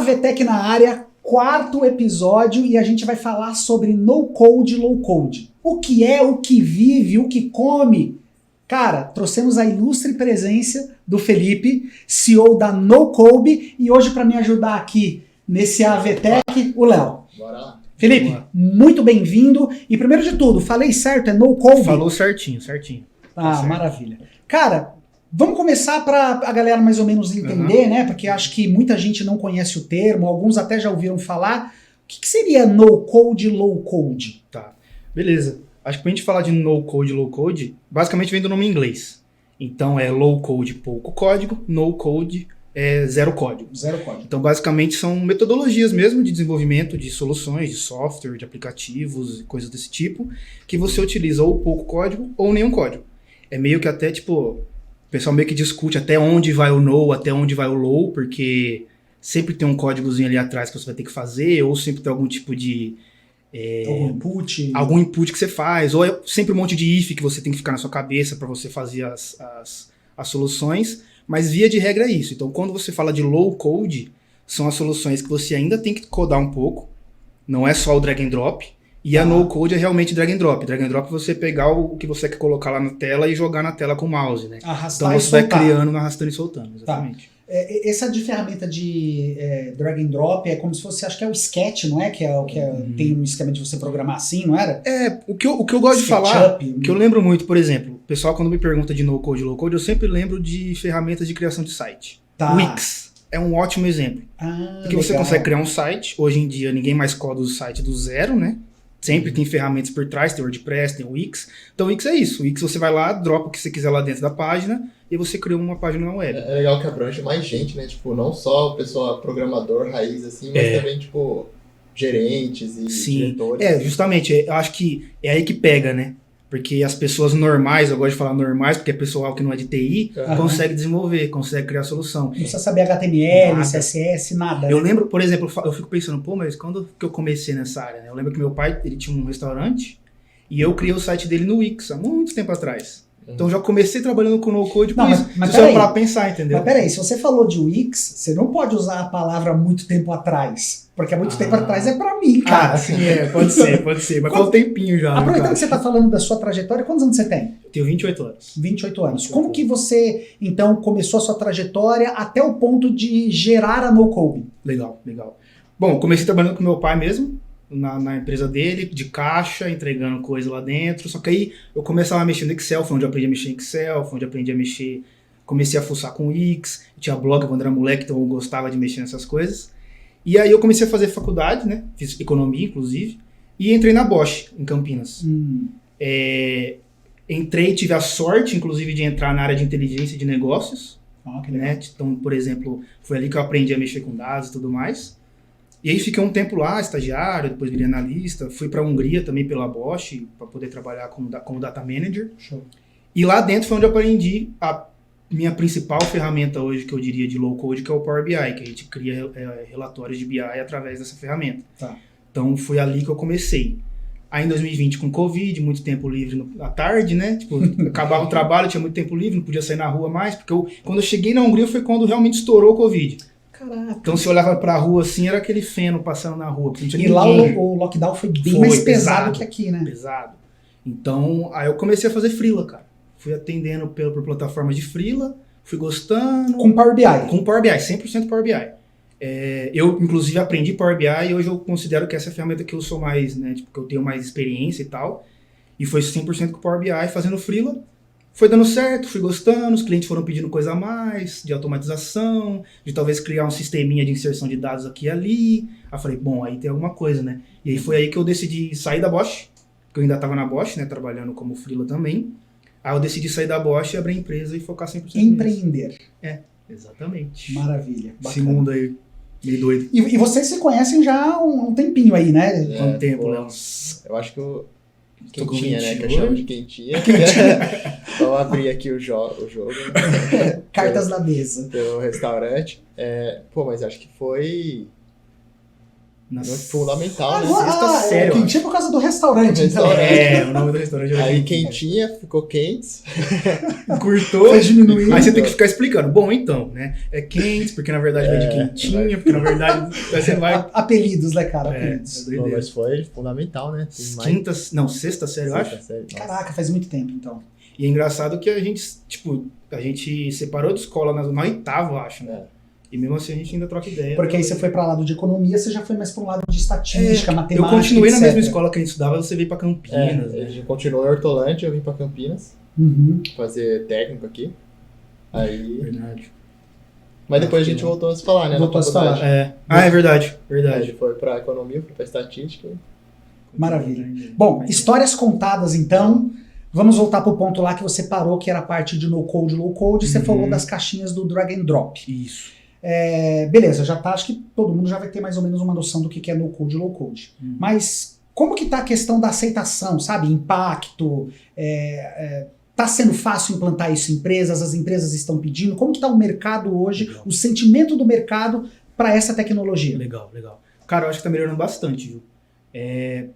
AVTech na área, 4º episódio, e a gente vai falar sobre no-code, low-code. O que é, o que vive, o que come. Cara, trouxemos a ilustre presença do Felipe, CEO da NoCode, e hoje para me ajudar aqui nesse AVTech, o Léo. Bora lá. Felipe, Boa. Muito bem-vindo. E primeiro de tudo, falei certo? É NoCode? Falou certinho. Ah, certo. maravilha. Cara, vamos começar para a galera mais ou menos entender, né? Porque acho que muita gente não conhece o termo, alguns até já ouviram falar. O que seria no-code, low-code? Tá, beleza. Acho que pra gente falar de no-code e low-code, basicamente vem do nome em inglês. Então é low-code, pouco código, no-code é zero código. Zero código. Então basicamente são metodologias mesmo de desenvolvimento de soluções, de software, de aplicativos e coisas desse tipo, que você utiliza ou pouco código ou nenhum código. É meio que até tipo, o pessoal meio que discute até onde vai o no, até onde vai o low, porque sempre tem um códigozinho ali atrás que você vai ter que fazer, ou sempre tem algum tipo de algum input que você faz, ou é sempre um monte de if que você tem que ficar na sua cabeça para você fazer as soluções, mas via de regra é isso. Então quando você fala de low code, são as soluções que você ainda tem que codar um pouco, não é só o drag and drop, e a no code é realmente drag and drop. Drag and drop é você pegar o que você quer colocar lá na tela e jogar na tela com o mouse, né? Arrastar então e você vai soltar. criando, arrastando e soltando, exatamente. Essa de ferramenta de drag and drop é como se fosse, acho que é o Sketch, não é? Tem um esquema de você programar assim, não era? O que eu gosto de falar, SketchUp. que eu lembro muito, por exemplo, o pessoal quando me pergunta de no-code e low-code, eu sempre lembro de ferramentas de criação de site. Tá. Wix é um ótimo exemplo. Porque você legal. consegue criar um site, hoje em dia ninguém mais coda o site do zero, né? Sempre tem ferramentas por trás, tem WordPress, tem o Wix. Então o Wix é isso. O Wix você vai lá, dropa o que você quiser lá dentro da página e você cria uma página na web. É legal que abrange mais gente, né? Tipo, não só pessoa programador raiz, assim, mas também, tipo, gerentes e diretores. Justamente. Eu acho que é aí que pega, né? Porque as pessoas normais, eu gosto de falar normais, porque é pessoal que não é de TI, consegue desenvolver, consegue criar solução. Não precisa saber HTML, Nada. CSS, nada. Eu né? lembro, por exemplo, eu fico pensando, mas quando que eu comecei nessa área, né? Eu lembro que meu pai, ele tinha um restaurante e eu criei o site dele no Wix há muito tempo atrás. Então já comecei trabalhando com no-code por isso. Mas Se você para pensar, entendeu? Mas peraí, se você falou de Wix, você não pode usar a palavra muito tempo atrás. Porque há muito tempo atrás é pra mim, cara. Sim, pode ser. Mas faz um tempinho já. Aproveitando que você tá falando da sua trajetória, quantos anos você tem? Eu tenho 28 anos. 28 anos. Como que você, então, começou a sua trajetória até o ponto de gerar a NoCode? Legal. Bom, comecei trabalhando com meu pai mesmo, na empresa dele, de caixa, entregando coisa lá dentro. Só que aí eu começava a mexer no Excel, foi onde eu aprendi a mexer em Excel, foi onde eu aprendi a mexer, comecei a fuçar com Wix, eu tinha blog quando era moleque, então eu gostava de mexer nessas coisas. E aí eu comecei a fazer faculdade, né? Fiz economia, inclusive, e entrei na Bosch, em Campinas. Entrei, tive a sorte, inclusive, de entrar na área de inteligência de negócios. Que legal. Né? Então, por exemplo, foi ali que eu aprendi a mexer com dados e tudo mais. E aí fiquei um tempo lá, estagiário, depois virei analista, fui para a Hungria também pela Bosch, para poder trabalhar como data manager. Show. E lá dentro foi onde eu aprendi a minha principal ferramenta hoje, que eu diria de low code, que é o Power BI, que a gente cria relatórios de BI através dessa ferramenta. Tá. Então foi ali que eu comecei. Aí em 2020 com Covid, muito tempo livre à tarde, né? Tipo, acabava o trabalho, tinha muito tempo livre, não podia sair na rua mais, porque quando eu cheguei na Hungria foi quando realmente estourou o Covid. Caraca. Então se eu olhava pra rua assim, era aquele feno passando na rua. E lá o lockdown foi bem mais pesado que aqui, né? Pesado. Então, aí eu comecei a fazer freela, cara. Fui atendendo por plataforma de freela, fui gostando. Com Power BI? Com Power BI, 100% Power BI. Eu, inclusive, aprendi Power BI e hoje eu considero que essa é a ferramenta que eu sou mais, né, tipo, que eu tenho mais experiência e tal. E foi 100% com Power BI, fazendo freela. Foi dando certo, fui gostando, os clientes foram pedindo coisa a mais, de automatização, de talvez criar um sisteminha de inserção de dados aqui e ali. Aí eu falei, bom, aí tem alguma coisa, né? E aí foi aí que eu decidi sair da Bosch, que eu ainda estava na Bosch, né, trabalhando como freela também. Aí eu decidi sair da Bosch e abrir a empresa e focar 100% Empreender. Exatamente. Maravilha. Esse mundo aí, meio doido. E vocês se conhecem já há um tempinho aí, né? Quanto tempo, Léo? Eu acho que Tô com quentinha, né? 21 Que eu chamo de quentinha. Vamos abrir aqui o jogo. Cartas na mesa. Pelo restaurante. Mas acho que foi Fundamental, né? Sexta série, eu quentinha por causa do restaurante. Então. O nome do restaurante era Aí quentinha, ficou quentes. Curtou, foi diminuindo. Aí você tem que ficar explicando. Bom, então, né? É quente, porque na verdade vem de quentinha, porque na verdade você vai... Apelidos, né, cara? Apelidos. Bom, mas foi fundamental, né? Sexta série, eu acho. Caraca, faz muito tempo, então. E é engraçado que a gente separou de escola na oitava, eu acho, né? E mesmo assim a gente ainda troca ideia. Porque aí você foi pra lado de economia, você já foi mais pra um lado de estatística, matemática, eu continuei etc. na mesma escola que a gente estudava, você veio pra Campinas. A gente continuou em Hortolândia, eu vim pra Campinas. Fazer técnico aqui. Aí... Verdade. Mas depois a gente voltou a se falar, né? Voltou a se falar. É verdade. A gente foi pra economia, foi pra estatística. Maravilha. Bom, histórias contadas então. Vamos voltar pro ponto lá que você parou, que era a parte de no-code, low-code. Você falou das caixinhas do drag and drop. Isso. Beleza, já tá, acho que todo mundo já vai ter mais ou menos uma noção do que é no-code e low-code. Mas como que tá a questão da aceitação, sabe? Impacto, tá sendo fácil implantar isso em empresas, as empresas estão pedindo? Como que tá o mercado hoje, o sentimento do mercado para essa tecnologia? Legal. Cara, eu acho que tá melhorando bastante, viu?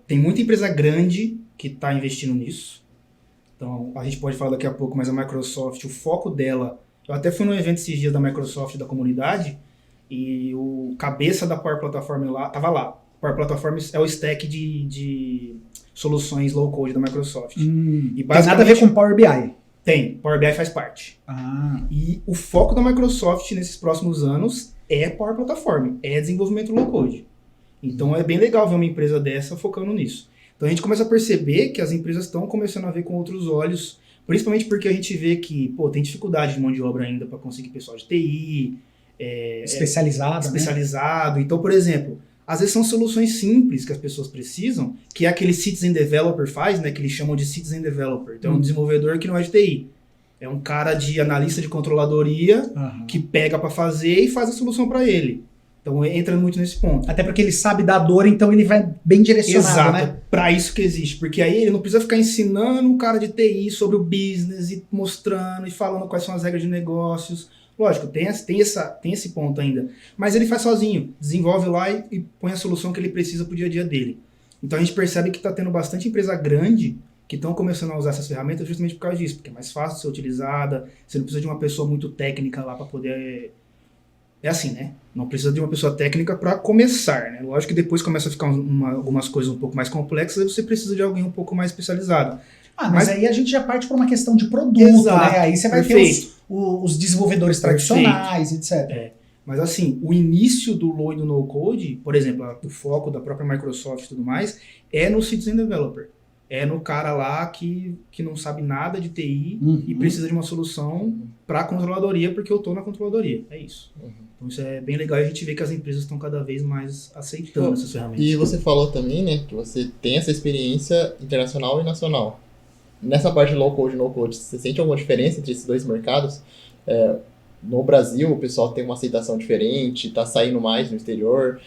Tem muita empresa grande que tá investindo nisso. Então, a gente pode falar daqui a pouco, mas a Microsoft, o foco dela... Eu até fui num evento esses dias da Microsoft, da comunidade, e o cabeça da Power Platform lá, tava lá. Power Platform é o stack de soluções low-code da Microsoft. E tem nada a ver com Power BI? Tem, Power BI faz parte. E o foco da Microsoft nesses próximos anos é Power Platform, é desenvolvimento low-code. Então é bem legal ver uma empresa dessa focando nisso. Então a gente começa a perceber que as empresas estão começando a ver com outros olhos, principalmente porque a gente vê que tem dificuldade de mão de obra ainda para conseguir pessoal de TI, especializado. Né? Então, por exemplo, às vezes são soluções simples que as pessoas precisam, que é aquele Citizen Developer faz, né, que eles chamam de Citizen Developer. Então é um desenvolvedor que não é de TI. É um cara de analista de controladoria que pega para fazer e faz a solução para ele. Então entra muito nesse ponto. Até porque ele sabe da dor, então ele vai bem direcionado, né? Exato, para isso que existe. Porque aí ele não precisa ficar ensinando o cara de TI sobre o business e mostrando e falando quais são as regras de negócios. Lógico, tem esse ponto ainda. Mas ele faz sozinho, desenvolve lá e põe a solução que ele precisa pro dia a dia dele. Então a gente percebe que está tendo bastante empresa grande que estão começando a usar essas ferramentas justamente por causa disso. Porque é mais fácil de ser utilizada, você não precisa de uma pessoa muito técnica lá para poder... É assim, né? Não precisa de uma pessoa técnica para começar, né? Lógico que depois começa a ficar algumas coisas um pouco mais complexas, aí você precisa de alguém um pouco mais especializado. Mas aí a gente já parte para uma questão de produto, exato, né? Aí você vai ter os desenvolvedores tradicionais, etc. Mas assim, o início do low e do no-code, por exemplo, o foco da própria Microsoft e tudo mais, é no Citizen Developer. É no cara lá que não sabe nada de TI e precisa de uma solução para a controladoria, porque eu estou na controladoria. É isso. Então isso é bem legal e a gente vê que as empresas estão cada vez mais aceitando essas ferramentas. E você falou também, né, que você tem essa experiência internacional e nacional. Nessa parte de low-code e no-code, você sente alguma diferença entre esses dois mercados? No Brasil, o pessoal tem uma aceitação diferente, está saindo mais no exterior?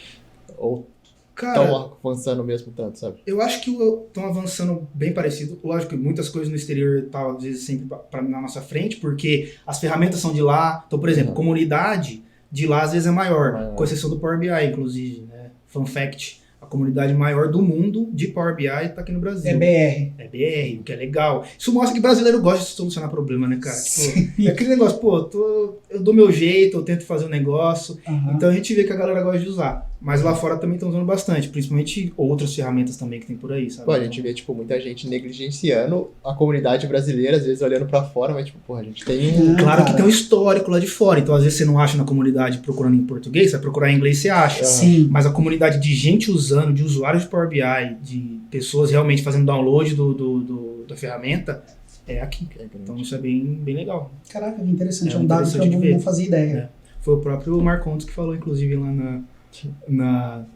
Ou estão avançando mesmo tanto, sabe? Eu acho que estão avançando bem parecido. Lógico que muitas coisas no exterior estão, às vezes, sempre na nossa frente, porque as ferramentas são de lá. Então, por exemplo, comunidade de lá, às vezes, é maior. Com exceção do Power BI, inclusive. Né? Fun fact, a comunidade maior do mundo de Power BI está aqui no Brasil. É BR. É BR, o que é legal. Isso mostra que brasileiro gosta de solucionar problema, né, cara? Tipo, é aquele negócio, eu dou meu jeito, eu tento fazer um negócio. Então a gente vê que a galera gosta de usar. Mas lá fora também estão usando bastante, principalmente outras ferramentas também que tem por aí, sabe? A gente vê, muita gente negligenciando a comunidade brasileira, às vezes olhando pra fora, mas, a gente tem Claro que tem um histórico lá de fora, então às vezes você não acha na comunidade procurando em português, você vai procurar em inglês e você acha. Sim. Mas a comunidade de gente usando, de usuários de Power BI, de pessoas realmente fazendo download da ferramenta, é aqui. Então isso é bem legal. Caraca, que interessante. É um dado que eu não fazia ideia. Foi o próprio Marcondes que falou, inclusive, lá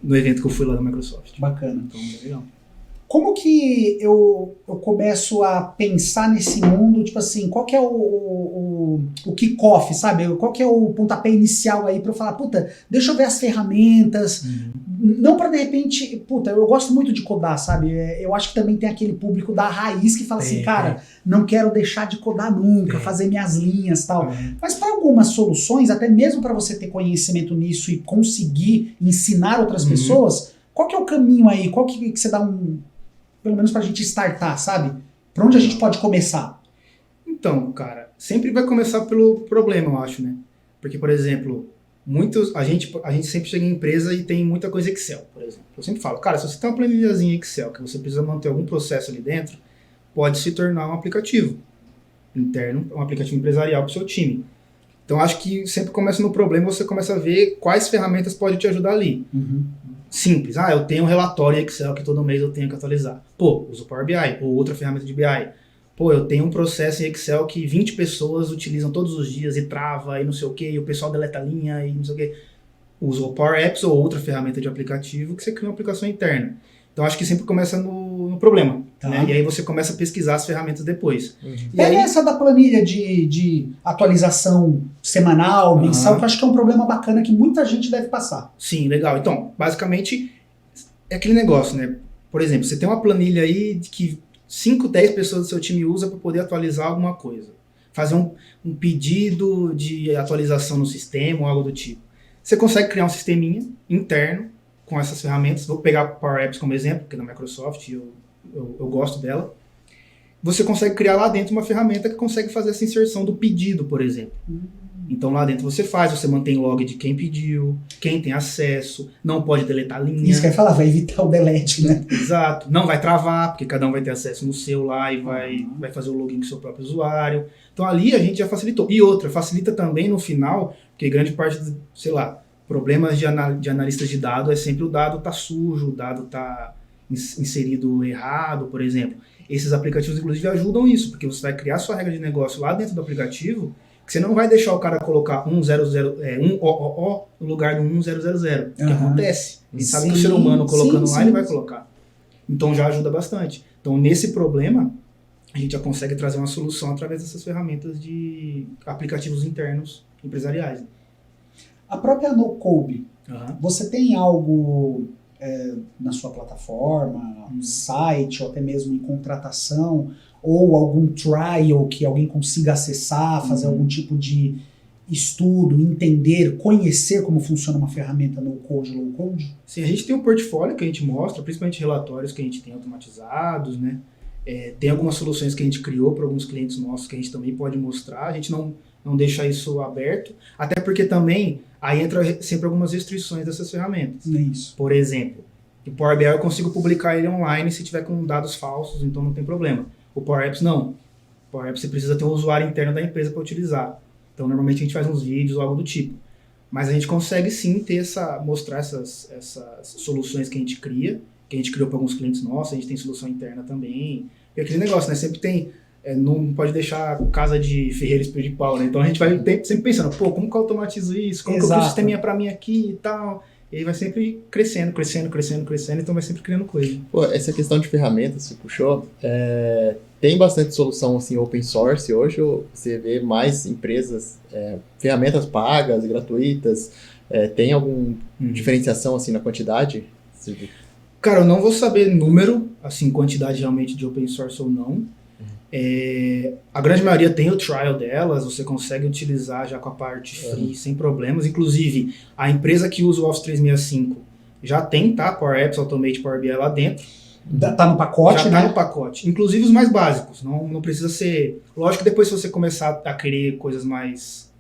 no evento que eu fui lá da Microsoft. Bacana. Então, é legal. Como que eu começo a pensar nesse mundo, tipo assim, qual que é o kick-off, sabe? Qual que é o pontapé inicial aí pra eu falar, deixa eu ver as ferramentas, não pra de repente, eu gosto muito de codar, sabe? Eu acho que também tem aquele público da raiz que fala assim, cara, não quero deixar de codar nunca, fazer minhas linhas e tal. Mas para algumas soluções, até mesmo para você ter conhecimento nisso e conseguir ensinar outras pessoas, Qual que é o caminho aí? Qual que você dá pelo menos pra gente startar, sabe? Pra onde a gente pode começar? Então, cara, sempre vai começar pelo problema, eu acho, né? Porque, por exemplo, a gente sempre chega em empresa e tem muita coisa Excel, por exemplo. Eu sempre falo, cara, se você tem uma planilhazinha Excel que você precisa manter algum processo ali dentro, pode se tornar um aplicativo interno, um aplicativo empresarial para o seu time. Então, acho que sempre começa no problema, você começa a ver quais ferramentas podem te ajudar ali. Uhum. Simples. Eu tenho um relatório em Excel que todo mês eu tenho que atualizar. Pô, uso o Power BI ou outra ferramenta de BI. Pô, eu tenho um processo em Excel que 20 pessoas utilizam todos os dias e trava e não sei o que, e o pessoal deleta a linha e não sei o que. Uso o Power Apps ou outra ferramenta de aplicativo que você cria uma aplicação interna. Então, acho que sempre começa no problema. Tá. Né? E aí você começa a pesquisar as ferramentas depois. Uhum. E Pega aí, essa da planilha de atualização semanal, mensal, que eu acho que é um problema bacana que muita gente deve passar. sim, legal. Então, basicamente, é aquele negócio, né? Por exemplo, você tem uma planilha aí que 5, 10 pessoas do seu time usa para poder atualizar alguma coisa. Fazer um pedido de atualização no sistema ou algo do tipo. Você consegue criar um sisteminha interno com essas ferramentas. Vou pegar o Power Apps como exemplo, que é da Microsoft, eu gosto dela. Você consegue criar lá dentro uma ferramenta que consegue fazer essa inserção do pedido, por exemplo. Então lá dentro você mantém log de quem pediu, quem tem acesso, não pode deletar linha. Isso que eu ia falar, vai evitar o delete, né? Exato. Não vai travar, porque cada um vai ter acesso no seu lá e vai fazer o login com o seu próprio usuário. Então ali a gente já facilitou. E outra, facilita também no final, porque grande parte, problemas de analistas de dados é sempre o dado tá sujo, o dado tá inserido errado, por exemplo. Esses aplicativos, inclusive, ajudam isso, porque você vai criar sua regra de negócio lá dentro do aplicativo, que você não vai deixar o cara colocar 100, OO no lugar do 1000, que acontece. A gente sabe que o ser humano colocando lá, ele vai colocar. Então já ajuda bastante. Então, nesse problema, a gente já consegue trazer uma solução através dessas ferramentas de aplicativos internos empresariais. A própria NoCode, você tem algo na sua plataforma, um site, ou até mesmo em contratação, ou algum trial que alguém consiga acessar, fazer algum tipo de estudo, entender, conhecer como funciona uma ferramenta no-code, low-code? Sim, a gente tem um portfólio que a gente mostra, principalmente relatórios que a gente tem automatizados, né? Tem algumas soluções que a gente criou para alguns clientes nossos que a gente também pode mostrar, a gente não deixa isso aberto, até porque também aí entra sempre algumas restrições dessas ferramentas. Isso. Por exemplo, o Power BI eu consigo publicar ele online se tiver com dados falsos, então não tem problema. O Power Apps não. O Power Apps você precisa ter um usuário interno da empresa para utilizar. Então normalmente a gente faz uns vídeos ou algo do tipo. Mas a gente consegue sim mostrar essas soluções que a gente cria, que a gente criou para alguns clientes nossos, a gente tem solução interna também. E aquele negócio, né? Sempre tem... não pode deixar casa de ferreiro espelho de pau, né? Então a gente vai sempre pensando, como que eu automatizo isso? Como que eu crio um sisteminha pra mim aqui e tal? E aí vai sempre crescendo, então vai sempre criando coisa. Pô, essa questão de ferramentas, você puxou, tem bastante solução assim, open source hoje, ou você vê mais empresas, ferramentas pagas, gratuitas, tem alguma diferenciação assim na quantidade? Cara, eu não vou saber número, assim, quantidade realmente de open source ou não. A grande maioria tem o trial delas, você consegue utilizar já com a parte free, sem problemas. Inclusive, a empresa que usa o Office 365 já tem, tá? Power Apps, Automate, Power BI lá dentro. Tá no pacote, já né? Tá no pacote. Inclusive os mais básicos. Não precisa ser... Lógico que depois se você começar a querer coisas mais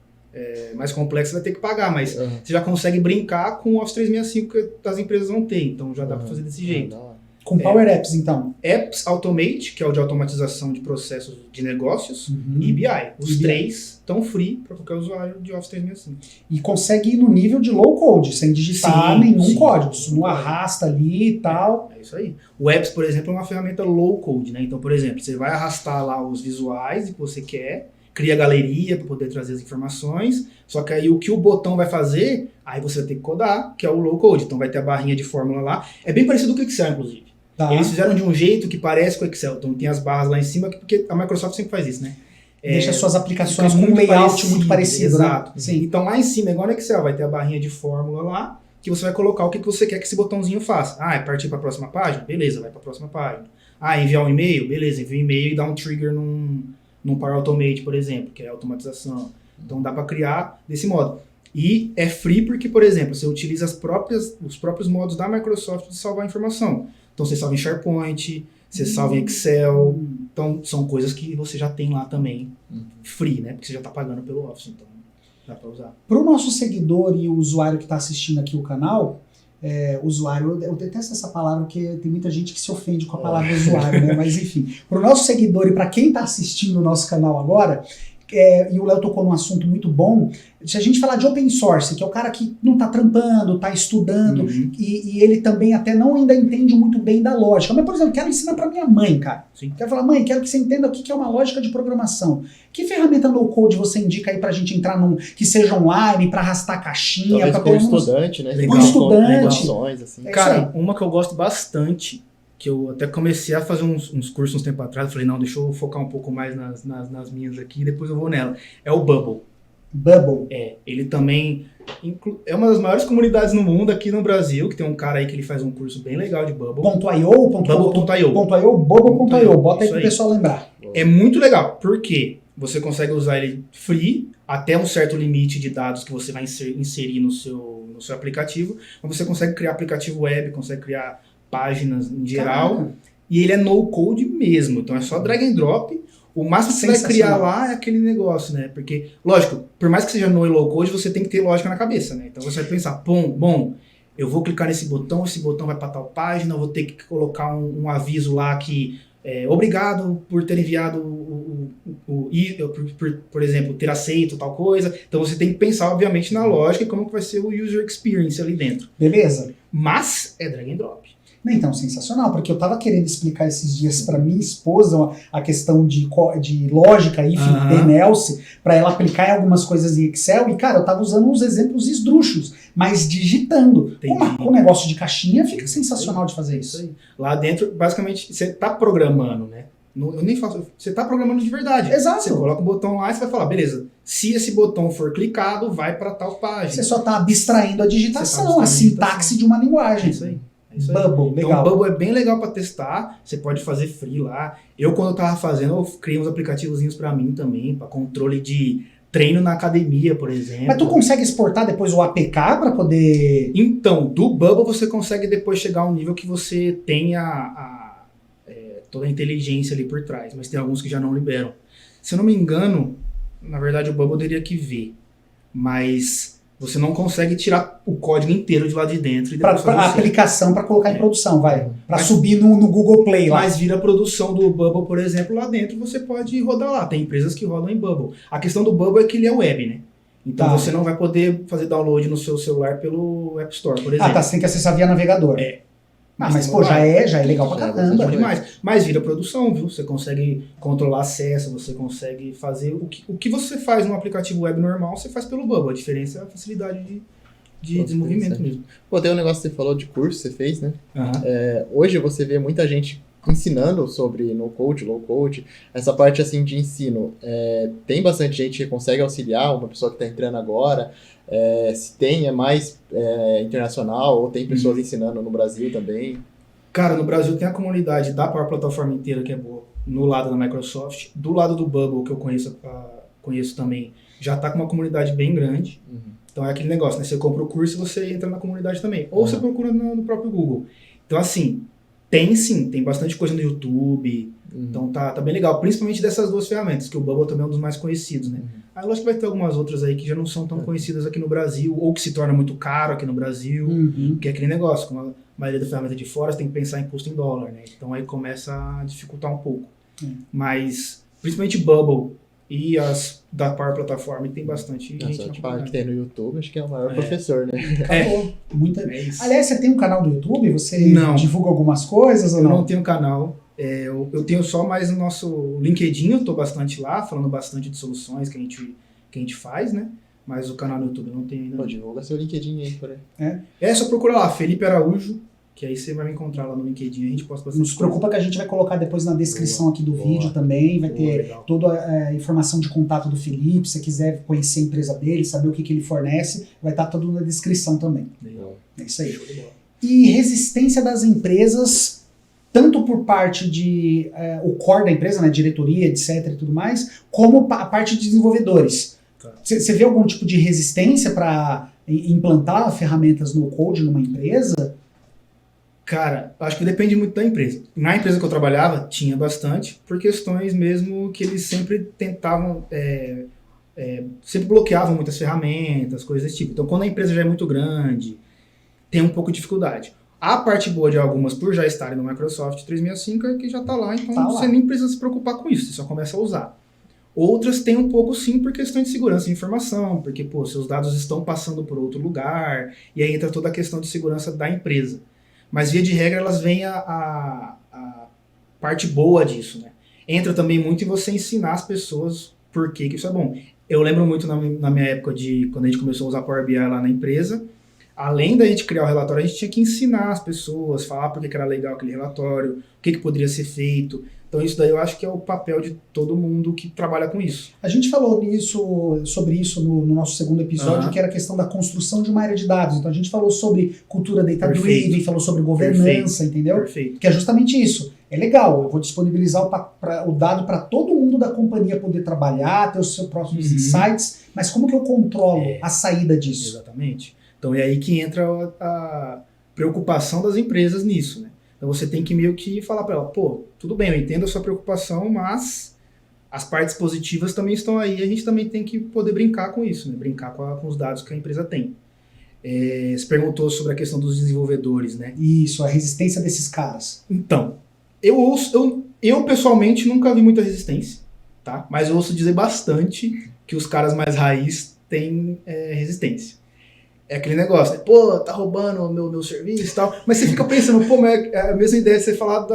complexas, você vai ter que pagar, mas você já consegue brincar com o Office 365 que as empresas vão ter. Então já dá pra fazer desse jeito. Com Power Apps, então? Apps Automate, que é o de automatização de processos de negócios, e BI. Os três estão free para qualquer usuário de Office 365. E consegue ir no nível de low code, sem digitar nenhum código. Isso não arrasta ali e tal. É isso aí. O Apps, por exemplo, é uma ferramenta low code, né? Então, por exemplo, você vai arrastar lá os visuais que você quer, cria a galeria para poder trazer as informações, só que aí o que o botão vai fazer, aí você vai ter que codar, que é o low code. Então vai ter a barrinha de fórmula lá. É bem parecido com o Excel, inclusive. Tá. Eles fizeram de um jeito que parece com o Excel. Então tem as barras lá em cima, porque a Microsoft sempre faz isso, né? Deixa suas aplicações com um layout muito parecido. Exato. Né? Sim. Então lá em cima, igual no Excel, vai ter a barrinha de fórmula lá, que você vai colocar o que você quer que esse botãozinho faça. É partir para a próxima página? Beleza, vai para a próxima página. Enviar um e-mail? Beleza, envia um e-mail e dá um trigger num Power Automate, por exemplo, que é a automatização. Então dá para criar desse modo. E é free porque, por exemplo, você utiliza os próprios modos da Microsoft de salvar informação. Então você salva em SharePoint, você salva em Excel. Então são coisas que você já tem lá também, free, né? Porque você já está pagando pelo Office, então dá para usar. Para o nosso seguidor e o usuário que está assistindo aqui o canal, usuário, eu detesto essa palavra porque tem muita gente que se ofende com a palavra usuário, né? Mas enfim, para o nosso seguidor e para quem está assistindo o nosso canal agora, e o Léo tocou num assunto muito bom, se a gente falar de open source, que é o cara que não está trampando, está estudando, e ele também até não ainda entende muito bem da lógica. Mas, por exemplo, quero ensinar para minha mãe, cara. Sim. Quero falar, mãe, quero que você entenda o que é uma lógica de programação. Que ferramenta no-code você indica aí para a gente entrar que seja online, para arrastar caixinha? Talvez com estudante, né? Legal. Estudante. Assim. Cara, uma que eu gosto bastante, que eu até comecei a fazer uns cursos uns tempo atrás, eu falei, não, deixa eu focar um pouco mais nas minhas aqui e depois eu vou nela. É o Bubble. Bubble. Ele também é uma das maiores comunidades no mundo aqui no Brasil, que tem um cara aí que ele faz um curso bem legal de Bubble. .io? Bubble.io. Bubble.io. Bota aí pro pessoal lembrar. É muito legal, porque você consegue usar ele free, até um certo limite de dados que você vai inserir no seu aplicativo, mas você consegue criar aplicativo web, consegue criar páginas em geral, Caramba. E ele é no-code mesmo, então é só drag and drop. O máximo que você vai criar lá é aquele negócio, né? Porque, lógico, por mais que seja no e low-code, você tem que ter lógica na cabeça, né? Então você vai pensar, bom, eu vou clicar nesse botão, esse botão vai para tal página, eu vou ter que colocar um aviso lá que obrigado por ter enviado por exemplo, ter aceito tal coisa. Então você tem que pensar, obviamente, na lógica e como que vai ser o user experience ali dentro. Beleza? Mas é drag and drop. Então, sensacional, porque eu tava querendo explicar esses dias para minha esposa a questão de lógica, Else, para ela aplicar em algumas coisas em Excel, e cara, eu tava usando uns exemplos esdrúxulos, mas digitando. Com o negócio de caixinha fica sensacional de fazer isso. Lá dentro, basicamente, você tá programando, né? Eu nem faço, você tá programando de verdade. Exato. Você coloca um botão lá e você vai falar, beleza, se esse botão for clicado, vai para tal página. Você só tá abstraindo a digitação, a sintaxe de uma linguagem. É isso aí. Bubble, legal. Então o Bubble é bem legal para testar, você pode fazer free lá. Quando eu tava fazendo, eu criei uns aplicativozinhos para mim também, para controle de treino na academia, por exemplo. Mas tu consegue exportar depois o APK para poder... Então, do Bubble você consegue depois chegar a um nível que você tenha toda a inteligência ali por trás, mas tem alguns que já não liberam. Se eu não me engano, na verdade o Bubble teria que ver, mas... Você não consegue tirar o código inteiro de lá de dentro. Para a aplicação para colocar em produção, para subir no Google Play lá. Mas vira a produção do Bubble, por exemplo, lá dentro você pode rodar lá. Tem empresas que rodam em Bubble. A questão do Bubble é que ele é web, né? Então você não vai poder fazer download no seu celular pelo App Store, por exemplo. Você tem que acessar via navegador. Mas pô, já é legal pra caramba. Demais. Mas vira produção, viu? Você consegue controlar acesso, você consegue fazer o que você faz no aplicativo web normal, você faz pelo Bubble. A diferença é a facilidade de desenvolvimento mesmo. Pô, tem um negócio que você falou de curso que você fez, né? Uhum. Hoje você vê muita gente ensinando sobre no-code, low-code, essa parte assim de ensino. Tem bastante gente que consegue auxiliar uma pessoa que está entrando agora. Se tem, é mais internacional, ou tem pessoas ensinando no Brasil também? Cara, no Brasil tem a comunidade da Power Platform inteira que é boa, no lado da Microsoft. Do lado do Bubble, que eu conheço também, já tá com uma comunidade bem grande. Então é aquele negócio, né? Você compra o curso e você entra na comunidade também. Ou você procura no próprio Google. Então assim, tem bastante coisa no YouTube. Então tá bem legal, principalmente dessas duas ferramentas, que o Bubble também é um dos mais conhecidos, né? Aí lógico que vai ter algumas outras aí que já não são tão conhecidas aqui no Brasil, ou que se torna muito caro aqui no Brasil, que é aquele negócio, como a maioria da ferramenta de fora, você tem que pensar em custo em dólar, né? Então aí começa a dificultar um pouco. Mas, principalmente Bubble e as da Power Platform, tem bastante gente. Essa parte que tem no YouTube, acho que é o maior professor, né? Aliás, você tem um canal do YouTube? Você divulga algumas coisas ou não? Eu não tenho canal. Eu tenho só mais no nosso LinkedIn, eu tô bastante lá, falando bastante de soluções que a gente faz, né? Mas o canal no YouTube eu não tenho ainda. Pô, divulga seu LinkedIn aí, por aí. Só procura lá, Felipe Araújo, que aí você vai me encontrar lá no LinkedIn, a gente posta bastante. Não se preocupa que a gente vai colocar depois na descrição aqui do vídeo também, vai ter legal. Toda a informação de contato do Felipe, se você quiser conhecer a empresa dele, saber o que ele fornece, vai estar tudo na descrição também. Legal. É isso aí. E resistência das empresas, tanto por parte de o core da empresa, né, diretoria, etc e tudo mais, como a parte de desenvolvedores. Tá. Você vê algum tipo de resistência para implantar ferramentas no code numa empresa? Cara, acho que depende muito da empresa. Na empresa que eu trabalhava, tinha bastante, por questões mesmo que eles sempre tentavam, sempre bloqueavam muitas ferramentas, coisas desse tipo. Então, quando a empresa já é muito grande, tem um pouco de dificuldade. A parte boa de algumas, por já estarem no Microsoft 365, é que já está lá, então você nem precisa se preocupar com isso, você só começa a usar. Outras têm um pouco sim por questão de segurança de informação, porque seus dados estão passando por outro lugar, e aí entra toda a questão de segurança da empresa. Mas, via de regra, elas vêm a parte boa disso, né? Entra também muito em você ensinar as pessoas por que isso é bom. Eu lembro muito na minha época quando a gente começou a usar Power BI lá na empresa, além da gente criar o relatório, a gente tinha que ensinar as pessoas, falar por que era legal aquele relatório, o que poderia ser feito. Então isso daí eu acho que é o papel de todo mundo que trabalha com isso. A gente falou sobre isso no nosso segundo episódio, que era a questão da construção de uma área de dados. Então a gente falou sobre cultura data-driven, falou sobre governança, entendeu? Perfeito. Que é justamente isso. É legal, eu vou disponibilizar o dado para todo mundo da companhia poder trabalhar, ter os seus próprios insights, mas como que eu controlo a saída disso? Exatamente. Então é aí que entra a preocupação das empresas nisso, né? Então você tem que meio que falar para ela, tudo bem, eu entendo a sua preocupação, mas as partes positivas também estão aí, a gente também tem que poder brincar com isso, né? Brincar com os dados que a empresa tem. Você perguntou sobre a questão dos desenvolvedores, né? Isso, a resistência desses caras. Então, eu pessoalmente nunca vi muita resistência, tá? Mas eu ouço dizer bastante que os caras mais raiz têm resistência. É aquele negócio, né? Tá roubando o meu serviço e tal. Mas você fica pensando, mas é a mesma ideia de você falar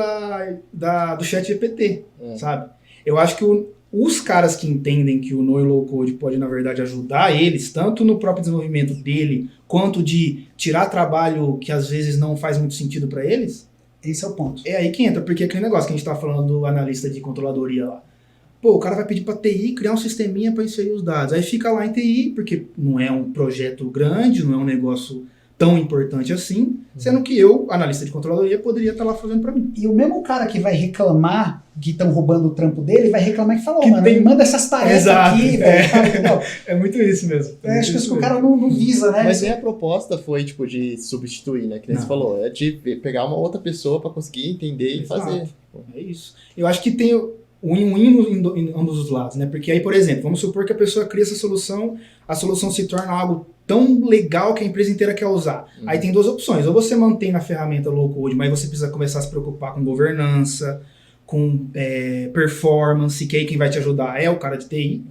do chat GPT, sabe? Eu acho que os caras que entendem que o no e low code pode, na verdade, ajudar eles, tanto no próprio desenvolvimento dele, quanto de tirar trabalho que às vezes não faz muito sentido para eles. Esse é o ponto. É aí que entra, porque aquele negócio que a gente tá falando do analista de controladoria lá. O cara vai pedir para TI criar um sisteminha para inserir os dados. Aí fica lá em TI, porque não é um projeto grande, não é um negócio tão importante assim, sendo que eu, analista de controladoria, poderia estar lá fazendo para mim. E o mesmo cara que vai reclamar que estão roubando o trampo dele, vai reclamar que falou, me manda essas tarefas aqui, velho. É muito isso mesmo. Acho que isso que o cara não visa, né? Mas nem a proposta foi, de substituir, né? Que nem você falou. É de pegar uma outra pessoa para conseguir entender e fazer. É isso. Eu acho que tem o win-win em ambos os lados, né? Porque aí, por exemplo, vamos supor que a pessoa cria essa solução, a solução se torna algo tão legal que a empresa inteira quer usar. Aí tem duas opções. Ou você mantém na ferramenta low code, mas você precisa começar a se preocupar com governança, com performance, que aí quem vai te ajudar é o cara de TI.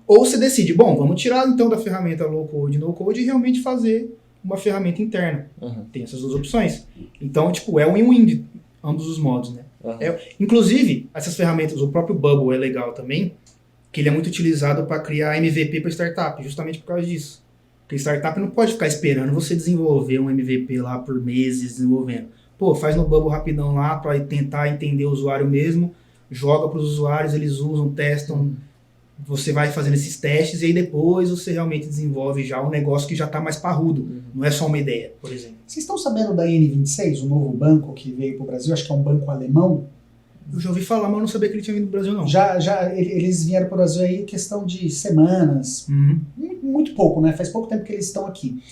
Ou você decide, vamos tirar então da ferramenta low code, no code e realmente fazer uma ferramenta interna. Tem essas duas opções. Então, é o win-win de ambos os modos, né? Inclusive, essas ferramentas, o próprio Bubble é legal também, que ele é muito utilizado para criar MVP para startup, justamente por causa disso. Porque startup não pode ficar esperando você desenvolver um MVP lá por meses desenvolvendo. Faz no Bubble rapidão lá para tentar entender o usuário mesmo, joga para os usuários, eles usam, testam, você vai fazendo esses testes e aí depois você realmente desenvolve já um negócio que já está mais parrudo. Não é só uma ideia, por exemplo. Vocês estão sabendo da N26, o novo banco que veio para o Brasil? Acho que é um banco alemão. Eu já ouvi falar, mas eu não sabia que ele tinha vindo do Brasil, não. Eles vieram para o Brasil aí em questão de semanas. Muito pouco, né? Faz pouco tempo que eles estão aqui.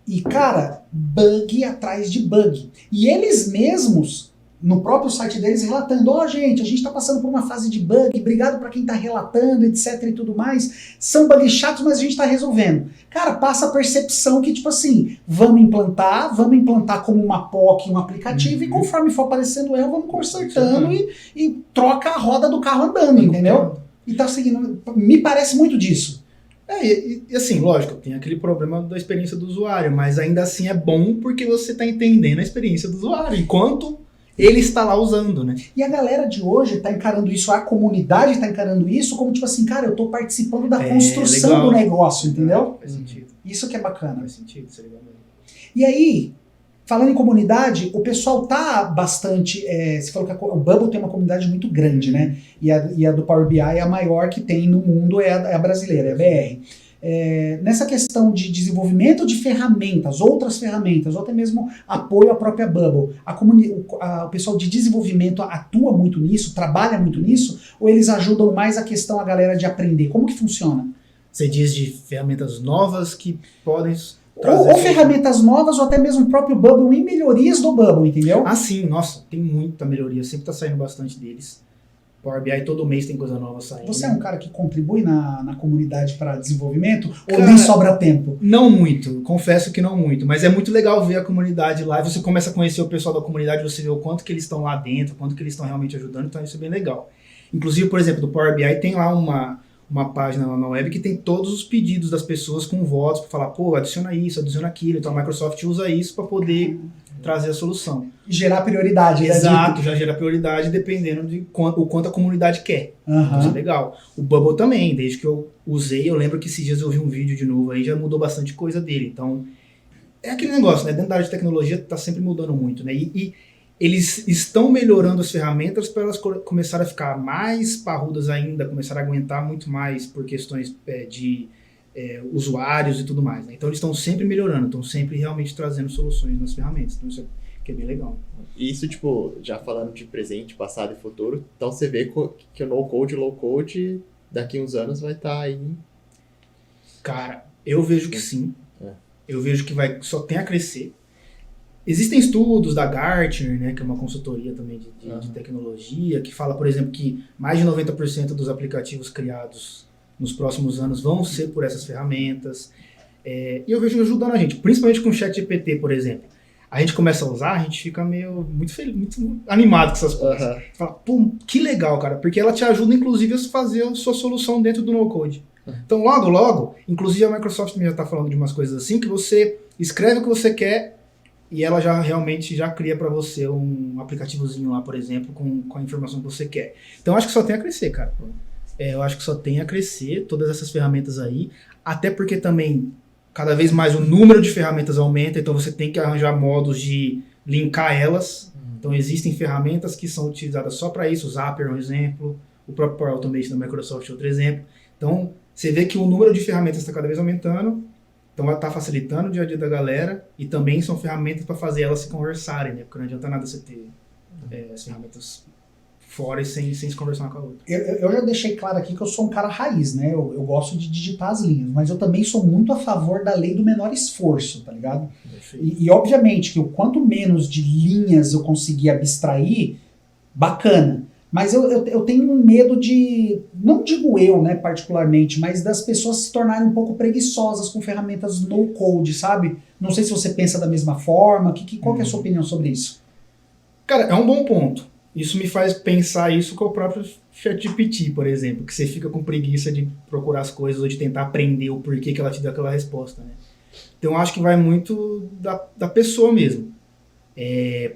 E, cara, bug atrás de bug. E eles mesmos, no próprio site deles, relatando, gente, a gente tá passando por uma fase de bug, obrigado pra quem tá relatando, etc e tudo mais. São bugs chatos, mas a gente tá resolvendo. Cara, passa a percepção que, vamos implantar como uma POC, um aplicativo, e conforme for aparecendo erro, vamos consertando e troca a roda do carro andando, entendeu? E tá seguindo. Me parece muito disso. E assim, lógico, tem aquele problema da experiência do usuário, mas ainda assim é bom porque você tá entendendo a experiência do usuário, enquanto ele está lá usando, né? E a galera de hoje tá encarando isso, a comunidade tá encarando isso como cara, eu tô participando da construção do negócio, entendeu? Faz sentido. Isso que é bacana. Faz sentido, isso é legal mesmo. E aí, falando em comunidade, o pessoal tá bastante... você falou que o Bubble tem uma comunidade muito grande, né? E a do Power BI é a maior que tem no mundo, é a brasileira, é a BR. Nessa questão de desenvolvimento de ferramentas, outras ferramentas, ou até mesmo apoio à própria Bubble, o pessoal de desenvolvimento atua muito nisso, trabalha muito nisso, ou eles ajudam mais a galera de aprender? Como que funciona? Você diz de ferramentas novas que podem Ou ferramentas novas, ou até mesmo o próprio Bubble e melhorias do Bubble, entendeu? Ah, sim, nossa, tem muita melhoria, sempre tá saindo bastante deles. Power BI todo mês tem coisa nova saindo. Você é um cara que contribui na comunidade para desenvolvimento? Cara, ou nem sobra tempo? Não muito, confesso que não muito, mas é muito legal ver a comunidade lá, você começa a conhecer o pessoal da comunidade, você vê o quanto que eles estão lá dentro, quanto que eles estão realmente ajudando, então isso é bem legal. Inclusive, por exemplo, do Power BI tem lá uma página lá na web que tem todos os pedidos das pessoas com votos para falar, pô, adiciona isso, adiciona aquilo, então a Microsoft usa isso para poder trazer a solução. E gerar prioridade. Exato, já gera prioridade dependendo de o quanto a comunidade quer. Então, isso é legal. O Bubble também, desde que eu usei, eu lembro que esses dias eu vi um vídeo de novo aí, já mudou bastante coisa dele. Então, é aquele negócio, né? Dentro da área de tecnologia está sempre mudando muito, né? E eles estão melhorando as ferramentas para elas começarem a ficar mais parrudas ainda, começarem a aguentar muito mais por questões de usuários e tudo mais, né? Então eles estão sempre melhorando, estão sempre realmente trazendo soluções nas ferramentas. Então isso é bem legal. E isso, tipo, já falando de presente, passado e futuro, então você vê que o no-code e low-code daqui uns anos vai estar aí. Cara, eu vejo que sim. Eu vejo que só tem a crescer. Existem estudos da Gartner, né, que é uma consultoria também de tecnologia, que fala, por exemplo, que mais de 90% dos aplicativos criados nos próximos anos vão ser por essas ferramentas. E eu vejo ajudando a gente, principalmente com o ChatGPT, por exemplo. A gente começa a usar, a gente fica muito feliz, muito animado com essas coisas. Você fala, pô, que legal, cara, porque ela te ajuda, inclusive, a fazer a sua solução dentro do no-code. Então, logo, inclusive a Microsoft já está falando de umas coisas assim, que você escreve o que você quer e ela já realmente já cria para você um aplicativozinho lá, por exemplo, com a informação que você quer. Então, acho que só tem a crescer, cara. Eu acho que só tem a crescer todas essas ferramentas aí, até porque também cada vez mais o número de ferramentas aumenta, então você tem que arranjar modos de linkar elas. Então, existem ferramentas que são utilizadas só para isso, o Zapier é um exemplo, o próprio Power Automation da Microsoft é outro exemplo. Então, você vê que o número de ferramentas está cada vez aumentando, então ela está facilitando o dia a dia da galera e também são ferramentas para fazer elas se conversarem, né? Porque não adianta nada você ter as ferramentas fora e sem se conversar uma com a outra. Eu já deixei claro aqui que eu sou um cara raiz, né? Eu gosto de digitar as linhas, mas eu também sou muito a favor da lei do menor esforço, tá ligado? E obviamente que o quanto menos de linhas eu conseguir abstrair, bacana. Mas eu tenho um medo de, não digo eu, né, particularmente, mas das pessoas se tornarem um pouco preguiçosas com ferramentas no-code, sabe? Não sei se você pensa da mesma forma, qual que é a sua opinião sobre isso? Cara, é um bom ponto. Isso me faz pensar isso com o próprio ChatGPT, por exemplo, que você fica com preguiça de procurar as coisas ou de tentar aprender o porquê que ela te deu aquela resposta, né? Então eu acho que vai muito da pessoa mesmo.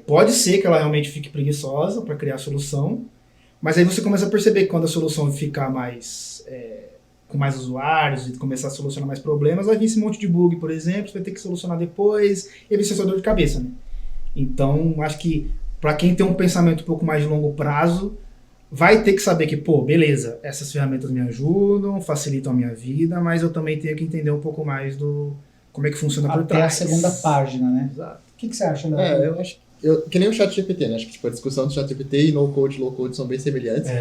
Pode ser que ela realmente fique preguiçosa para criar a solução, mas aí você começa a perceber que quando a solução ficar mais com mais usuários e começar a solucionar mais problemas, vai vir esse monte de bug, por exemplo, você vai ter que solucionar depois, e vai ser só dor de cabeça, né? Então, acho que para quem tem um pensamento um pouco mais de longo prazo, vai ter que saber que, pô, beleza, essas ferramentas me ajudam, facilitam a minha vida, mas eu também tenho que entender um pouco mais do como é que funciona por trás. Até a segunda página, né? Exato. O que você acha, Léo? Eu acho que nem o ChatGPT, né? Acho que tipo, a discussão do ChatGPT e no-code e low-code são bem semelhantes.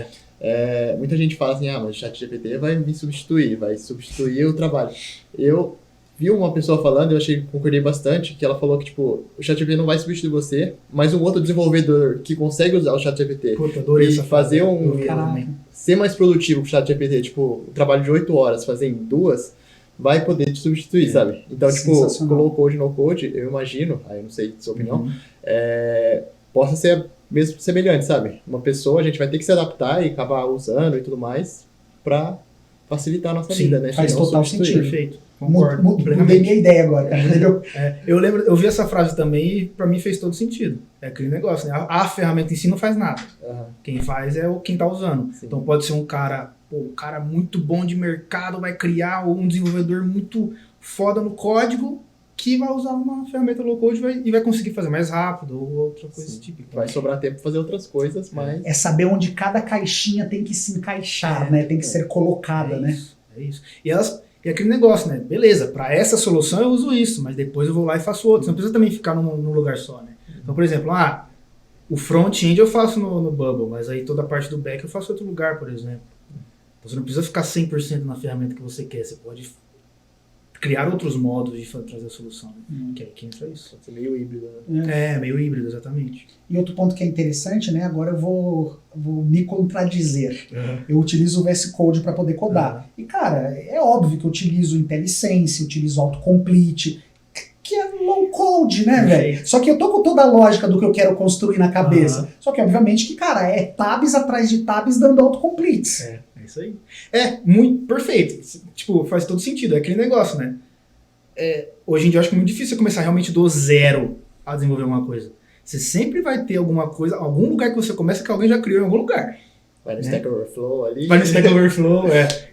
Muita gente fala assim, mas o ChatGPT vai me substituir, vai substituir o trabalho. Eu vi uma pessoa falando, eu concordei bastante, que ela falou que tipo, o ChatGPT não vai substituir você, mas um outro desenvolvedor que consegue usar o ChatGPT e fazer ser mais produtivo com o ChatGPT, tipo, o trabalho de 8 horas, fazer em 2, vai poder te substituir, sabe? Então, tipo, com low-code e no-code, eu imagino, aí eu não sei sua opinião, possa ser mesmo semelhante, sabe? Uma pessoa, a gente vai ter que se adaptar e acabar usando e tudo mais pra facilitar a nossa vida, né? Faz total sentido. Perfeito. Concordo. Mudei minha ideia agora, cara. Eu vi essa frase também e pra mim fez todo sentido. É aquele negócio, né? A ferramenta em si não faz nada. Quem faz é quem tá usando. Sim. Então pode ser um cara muito bom de mercado, vai criar, ou um desenvolvedor muito foda no código, que vai usar uma ferramenta low-code e vai conseguir fazer mais rápido, ou outra coisa desse tipo. Vai sobrar tempo para fazer outras coisas, mas... É saber onde cada caixinha tem que se encaixar, né? Tem que ser colocada, né? É isso. E aquele negócio, né? Beleza, para essa solução eu uso isso, mas depois eu vou lá e faço outro. Você não precisa também ficar num lugar só, né? Então, por exemplo, o front-end eu faço no Bubble, mas aí toda a parte do back eu faço em outro lugar, por exemplo. Então você não precisa ficar 100% na ferramenta que você quer, você pode criar outros modos de trazer a solução, né? Que é que entra isso. Pode ser meio híbrido, né? Meio híbrido, exatamente. E outro ponto que é interessante, né? Agora eu vou me contradizer. Eu utilizo o VS Code para poder codar. E, cara, é óbvio que eu utilizo o IntelliSense, utilizo o Autocomplete, que é low code, né, velho? Só que eu tô com toda a lógica do que eu quero construir na cabeça. Só que, obviamente, que, cara, é tabs atrás de tabs dando autocompletes. É isso aí. Muito perfeito. Tipo, faz todo sentido. É aquele negócio, né? Hoje em dia eu acho que é muito difícil você começar realmente do zero a desenvolver alguma coisa. Você sempre vai ter alguma coisa, algum lugar que você começa que alguém já criou em algum lugar. Vai no Stack Overflow ali. Vai no Stack Overflow,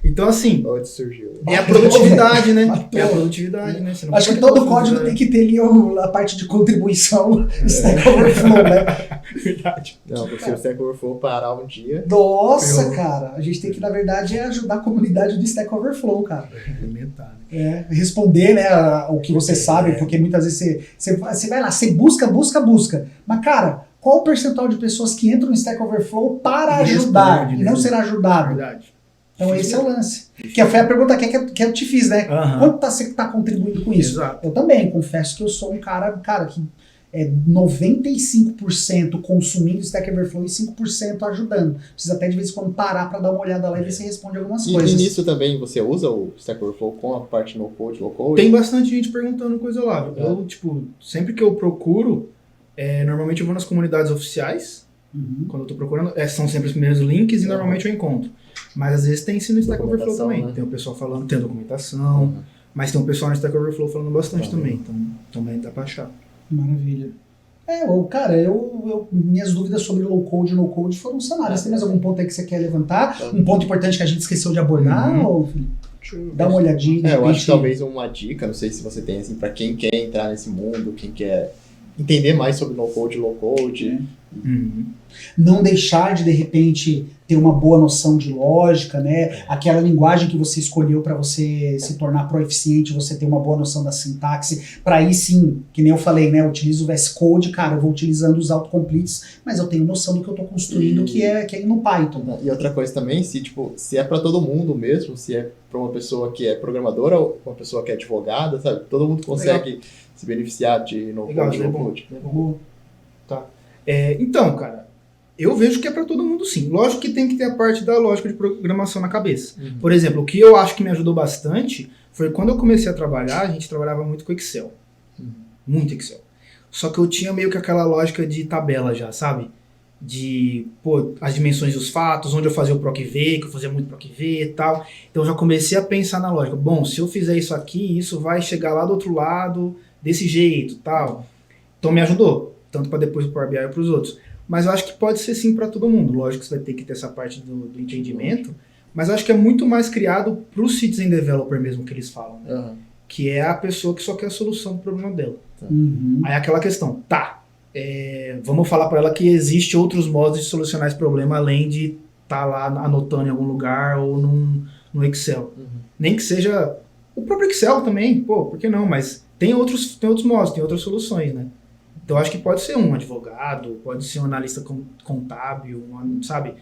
Então, assim, onde surgiu. é a produtividade, né? É a produtividade, né? Você não Acho que pode todo código tem que ter ali a parte de contribuição Stack Overflow, né? Verdade. Não, se o Stack Overflow parar um dia... Nossa, cara. A gente tem que, na verdade, ajudar a comunidade do Stack Overflow, cara. Implementar, né? Responder, né, o que você sabe, porque muitas vezes você vai lá, você busca. Mas, cara, qual o percentual de pessoas que entram no Stack Overflow para ajudar e não ser ajudado? Verdade. Então esse é o lance. Que foi a pergunta que eu te fiz, né? Quanto você está contribuindo com isso? Exato. Eu também, confesso que eu sou um cara que é 95% consumindo Stack Overflow e 5% ajudando. Precisa até de vez em quando parar para dar uma olhada lá e ver se responde algumas coisas. E nisso também você usa o Stack Overflow com a parte no code, low code? Tem bastante gente perguntando coisa lá. Eu, tipo, sempre que eu procuro, normalmente eu vou nas comunidades oficiais. Quando eu tô procurando, são sempre os primeiros links e normalmente eu encontro. Mas às vezes tem sim no Stack Overflow também. Né? Tem o pessoal falando, tem a documentação, mas tem um pessoal no Stack Overflow falando bastante também. Então também dá pra achar. Maravilha. Cara, minhas dúvidas sobre low code e no code foram sanadas. Tem mais algum ponto aí que você quer levantar? Um ponto importante que a gente esqueceu de abordar? Ou, Felipe? Dá uma olhadinha. Eu acho que talvez uma dica, não sei se você tem, assim, pra quem quer entrar nesse mundo, quem quer entender mais sobre no code e low code. Não deixar de repente, ter uma boa noção de lógica, né? Aquela linguagem que você escolheu para você se tornar proeficiente, você ter uma boa noção da sintaxe, para aí sim, que nem eu falei, né? Eu utilizo o VS Code, cara, eu vou utilizando os autocompletes, mas eu tenho noção do que eu tô construindo, que é no Python. E outra coisa também, se é para todo mundo mesmo, se é para uma pessoa que é programadora ou uma pessoa que é advogada, sabe? Todo mundo consegue se beneficiar de no code e low code. Tá. Então, cara, eu vejo que é para todo mundo sim. Lógico que tem que ter a parte da lógica de programação na cabeça. Por exemplo, o que eu acho que me ajudou bastante foi quando eu comecei a trabalhar, a gente trabalhava muito com Excel. Muito Excel. Só que eu tinha meio que aquela lógica de tabela já, sabe? De, as dimensões dos fatos, onde eu fazia o PROC-V, que eu fazia muito PROC-V e tal. Então eu já comecei a pensar na lógica. Bom, se eu fizer isso aqui, isso vai chegar lá do outro lado, desse jeito, tal. Então me ajudou. Tanto para depois o Power BI e para os outros. Mas eu acho que pode ser sim para todo mundo. Lógico que você vai ter que ter essa parte do entendimento, mas eu acho que é muito mais criado para o Citizen Developer mesmo que eles falam. Né? Que é a pessoa que só quer a solução do problema dela. Aí aquela questão, vamos falar para ela que existe outros modos de solucionar esse problema além de estar lá anotando em algum lugar ou no Excel. Nem que seja o próprio Excel também, por que não? Mas tem outros modos, tem outras soluções, né? Então, acho que pode ser um advogado, pode ser um analista contábil, sabe?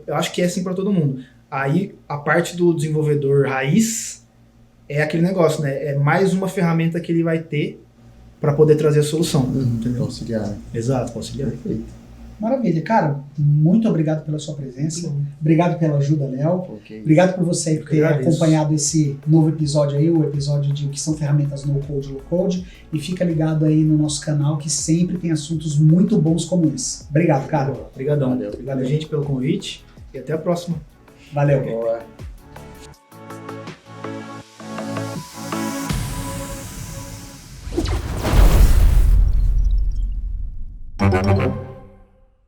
Eu acho que é assim para todo mundo. Aí, a parte do desenvolvedor raiz é aquele negócio, né? É mais uma ferramenta que ele vai ter para poder trazer a solução. Entendeu? Auxiliar. Exato, auxiliar. Perfeito. Maravilha, cara. Muito obrigado pela sua presença. Obrigado pela ajuda, Léo. Obrigado por você ter acompanhado esse novo episódio aí, o episódio de o que são ferramentas no code e low code. E fica ligado aí no nosso canal que sempre tem assuntos muito bons como esse. Obrigado, cara. Obrigadão. Obrigado, gente, pelo convite e até a próxima. Valeu. Boa.